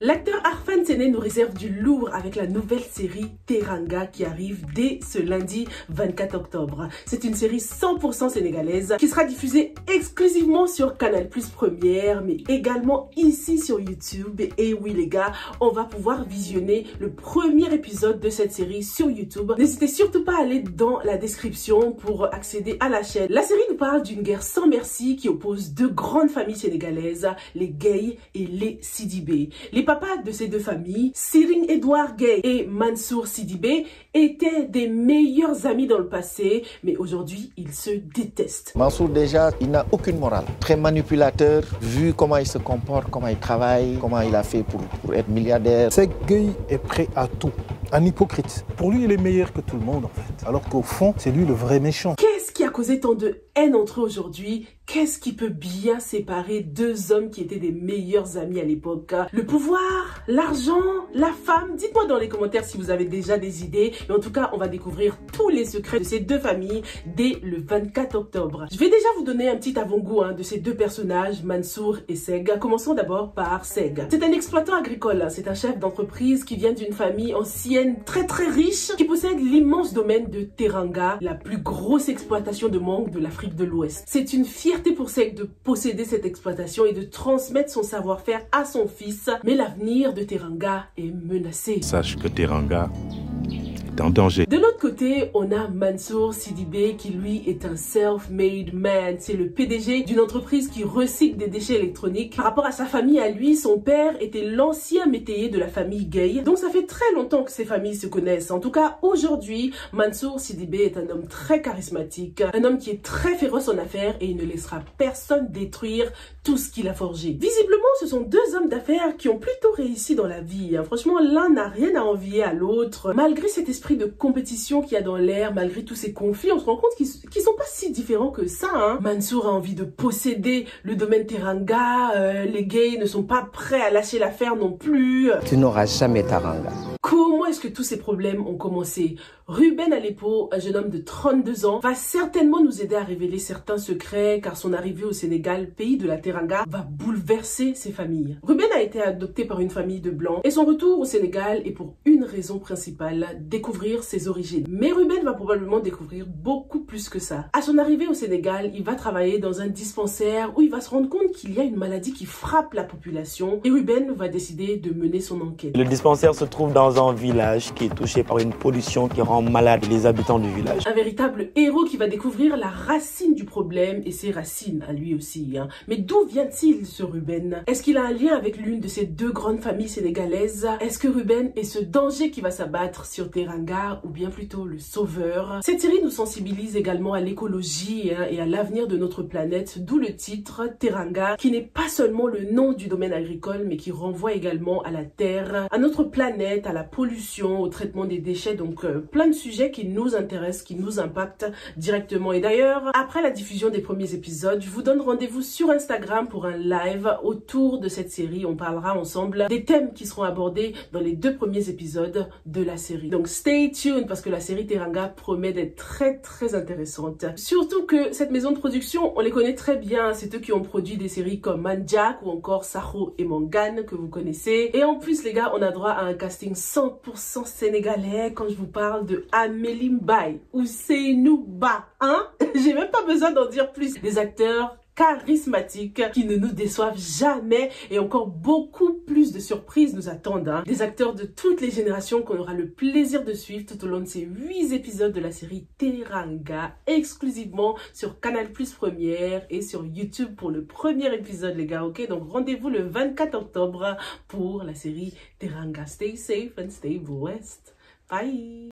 L'acteur Arfan Sene nous réserve du lourd avec la nouvelle série Teranga qui arrive dès ce lundi 24 octobre. C'est une série 100% sénégalaise qui sera diffusée exclusivement sur Canal+ Première, mais également ici sur YouTube. Et oui les gars, on va pouvoir visionner le premier épisode de cette série sur YouTube. N'hésitez surtout pas à aller dans la description pour accéder à la chaîne. La série nous parle d'une guerre sans merci qui oppose deux grandes familles sénégalaises, les Gueye et les Sidibé. Les papas de ces deux familles, Serigne Edouard Gueye et Mansour Sidibé, étaient des meilleurs amis dans le passé, mais aujourd'hui, ils se détestent. Mansour, déjà, il n'a aucune morale. Très manipulateur, vu comment il se comporte, comment il travaille, comment il a fait pour être milliardaire. Seck Gueye est prêt à tout. Un hypocrite. Pour lui, il est meilleur que tout le monde, en fait. Alors qu'au fond, c'est lui le vrai méchant. Qu'est-ce qui a causé tant de haine entre eux aujourd'hui? Qu'est-ce qui peut bien séparer deux hommes qui étaient des meilleurs amis à l'époque? Le pouvoir, l'argent, la femme? Dites-moi dans les commentaires si vous avez déjà des idées. Mais en tout cas, on va découvrir tous les secrets de ces deux familles dès le 24 octobre. Je vais déjà vous donner un petit avant-goût de ces deux personnages, Mansour et Seck. Commençons d'abord par Seck. C'est un exploitant agricole. C'est un chef d'entreprise qui vient d'une famille ancienne très riche qui possède l'immense domaine de Teranga, la plus grosse exploitation de mangue de l'Afrique de l'Ouest. C'est une fierté pour Seck de posséder cette exploitation et de transmettre son savoir-faire à son fils. Mais l'avenir de Teranga est menacé. Sache que Teranga est en danger. De l'autre côté, on a Mansour Sidibé qui lui est un self-made man. C'est le PDG d'une entreprise qui recycle des déchets électroniques. Par rapport à sa famille à lui, son père était l'ancien métayer de la famille Gueye. Donc ça fait très longtemps que ces familles se connaissent. En tout cas, aujourd'hui, Mansour Sidibé est un homme très charismatique, un homme qui est très féroce en affaires et il ne laissera personne détruire tout ce qu'il a forgé. Visiblement, ce sont deux hommes d'affaires qui ont plutôt réussi dans la vie. Franchement, l'un n'a rien à envier à l'autre. Malgré cet esprit de compétition qu'il y a dans l'air, malgré tous ces conflits, on se rend compte qu'ils sont pas si différents que ça. Mansour a envie de posséder le domaine Teranga, les Gueye ne sont pas prêts à lâcher l'affaire non plus. Tu n'auras jamais Teranga. Comment est-ce que tous ces problèmes ont commencé? Ruben Aleppo, un jeune homme de 32 ans, va certainement nous aider à révéler certains secrets car son arrivée au Sénégal, pays de la Teranga, va bouleverser ses familles. Ruben a été adopté par une famille de blancs et son retour au Sénégal est pour une raison principale, découvrir ses origines. Mais Ruben va probablement découvrir beaucoup plus que ça. À son arrivée au Sénégal, il va travailler dans un dispensaire où il va se rendre compte qu'il y a une maladie qui frappe la population et Ruben va décider de mener son enquête. Le dispensaire se trouve dans un village qui est touché par une pollution qui rend malade les habitants du village. Un véritable héros qui va découvrir la racine du problème et ses racines à lui aussi. Mais d'où vient-il ce Ruben? Est-ce qu'il a un lien avec l'une de ces deux grandes familles sénégalaises? Est-ce que Ruben est ce danger qui va s'abattre sur Teranga ou bien plutôt le sauveur? Cette série nous sensibilise également à l'écologie et à l'avenir de notre planète, d'où le titre Teranga, qui n'est pas seulement le nom du domaine agricole mais qui renvoie également à la terre, à notre planète, à la pollution, au traitement des déchets, donc plein de sujets qui nous intéressent, qui nous impactent directement. Et d'ailleurs, après la diffusion des premiers épisodes, je vous donne rendez-vous sur Instagram pour un live autour de cette série. On parlera ensemble des thèmes qui seront abordés dans les deux premiers épisodes de la série. Donc stay tuned parce que la série Teranga promet d'être très intéressante. Surtout que cette maison de production, on les connaît très bien. C'est eux qui ont produit des séries comme Manjak ou encore Sakho et Mangane que vous connaissez. Et en plus les gars, on a droit à un casting 100% sénégalais quand je vous parle de Amélie Mbaye ou Seynou Ba. J'ai même pas besoin d'en dire plus. Des acteurs charismatiques qui ne nous déçoivent jamais et encore beaucoup plus de surprises nous attendent. Des acteurs de toutes les générations qu'on aura le plaisir de suivre tout au long de ces 8 épisodes de la série Teranga, exclusivement sur Canal+ Première et sur YouTube pour le premier épisode les gars, ok? Donc rendez-vous le 24 octobre pour la série Teranga. Stay safe and stay blessed. Bye!